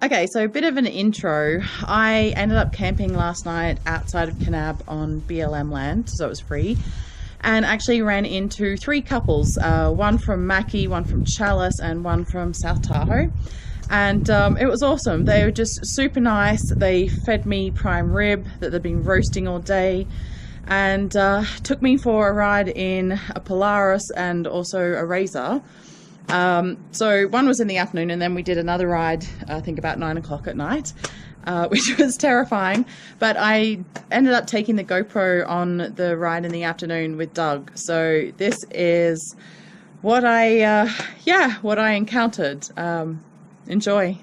Okay, so a bit of an intro. I ended up camping last night outside of Kanab on BLM land, so it was free, and actually ran into three couples, one from Mackie, one from Chalice, and one from South Tahoe. And it was awesome. They were just super nice. They fed me prime rib that they'd been roasting all day, and took me for a ride in a Polaris and also a Razor. So one was in the afternoon, and then we did another ride, I think about 9 o'clock at night, which was terrifying. But I ended up taking the GoPro on the ride in the afternoon with Doug. So this is what what I encountered. Enjoy.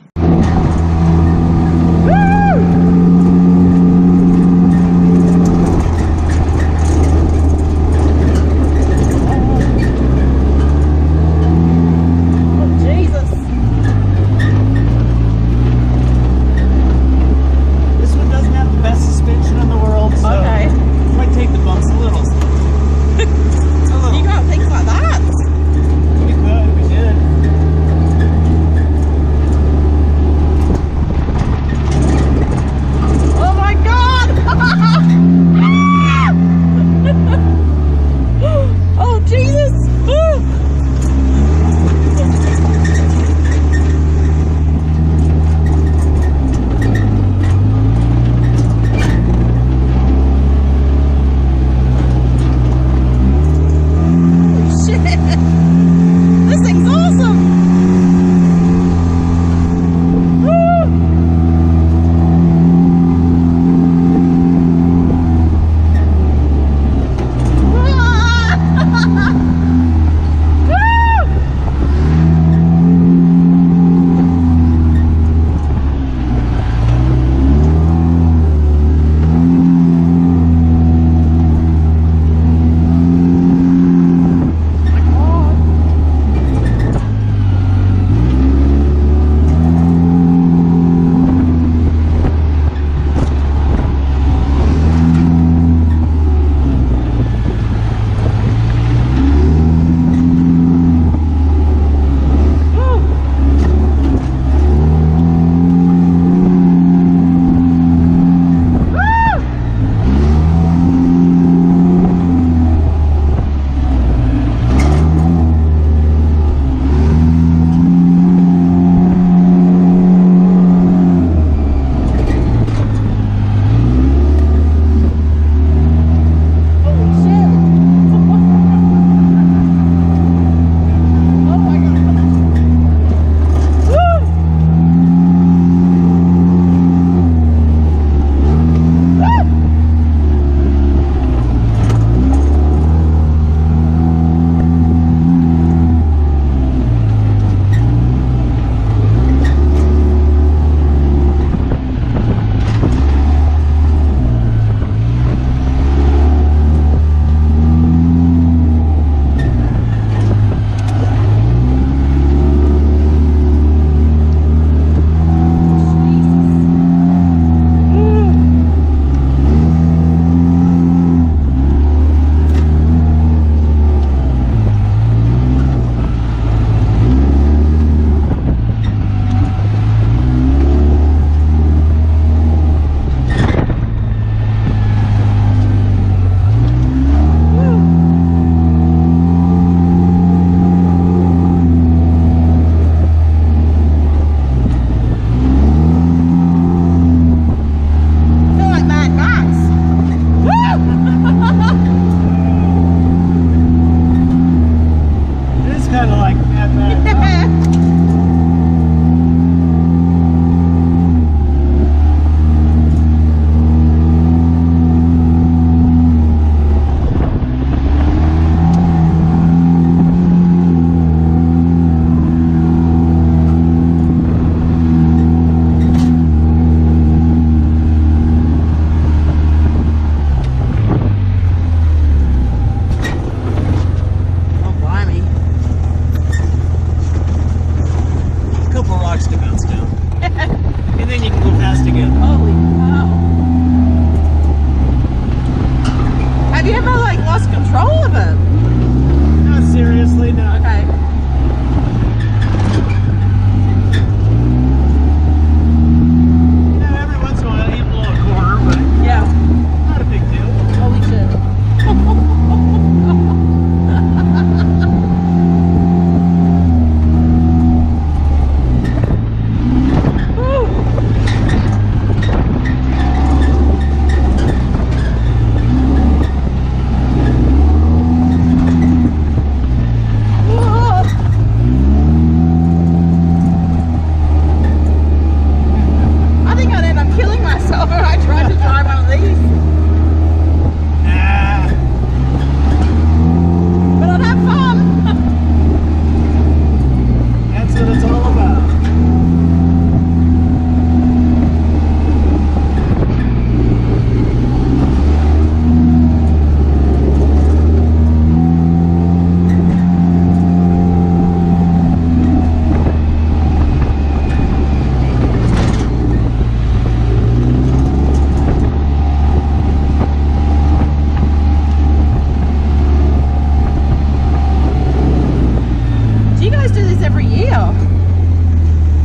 guys do this every year?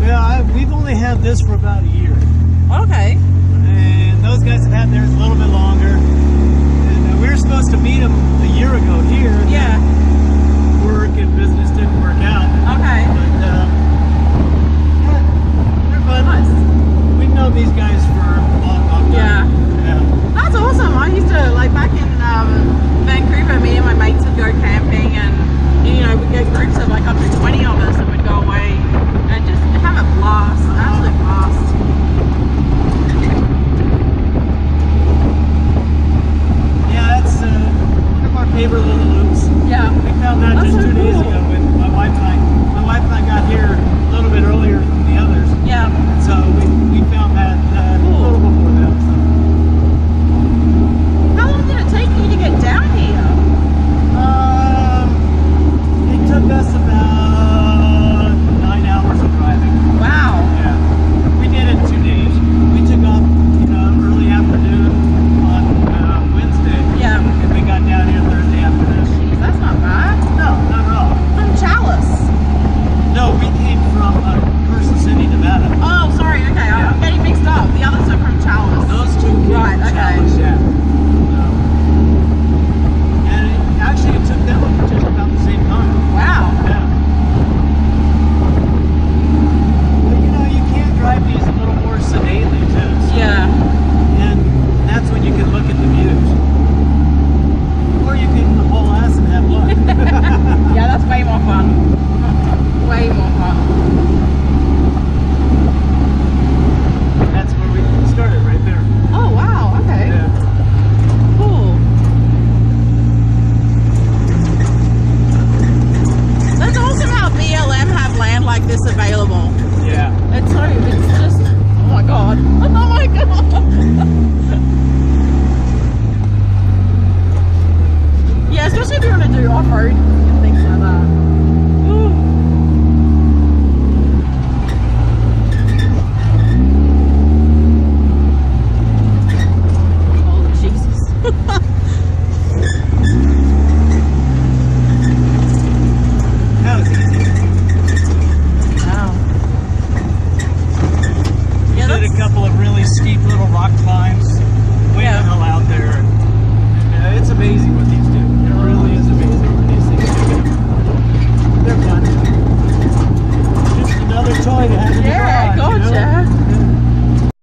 Well, we've only had this for about a year. Okay. And those guys have had theirs a little bit longer. And we were supposed to meet them a year ago here. Yeah. Work and business didn't work out. Okay. But they're fun. Nice. We've known these guys for a long, long time. Yeah. That's awesome. I used to, like, back in Vancouver, me and my mates would go camping, and you know, we'd get groups of like up to 20 of us, and we'd go away and just have a blast, an absolute blast. Yeah, that's one of our favorite little loops. Yeah. We found that That's just so 2 days cool. ago with my wife and I. My wife and I got here a little bit earlier than the others. Yeah. So we found that a Cool. little before them. So. How long did it take you to get down here? It took us about 9 hours of driving. Wow. Yeah. We did it in 2 days. We took off, early afternoon on Wednesday. Yeah. And we got down here Thursday afternoon. Jeez, that's not bad. No, not at all. From Chalice. No, we came from Carson City, Nevada. Oh, sorry. Okay, Yeah. I'm getting mixed up. The others are from Chalice. Those two came Right, from okay. Challenge, yeah. And it took them just about the same time. Wow. Yeah. But you can't drive these a little more sedately too. So. Yeah. And that's when you can look at the views. Or you can haul ass and have fun. Yeah, that's way more fun. Way more fun. That's where we started, right there. Oh, wow. Okay. Yeah. Cool. That's awesome how BLM have land like this available. Yeah. It's just, oh my god. Oh my god. Yeah, especially if you want to do off-road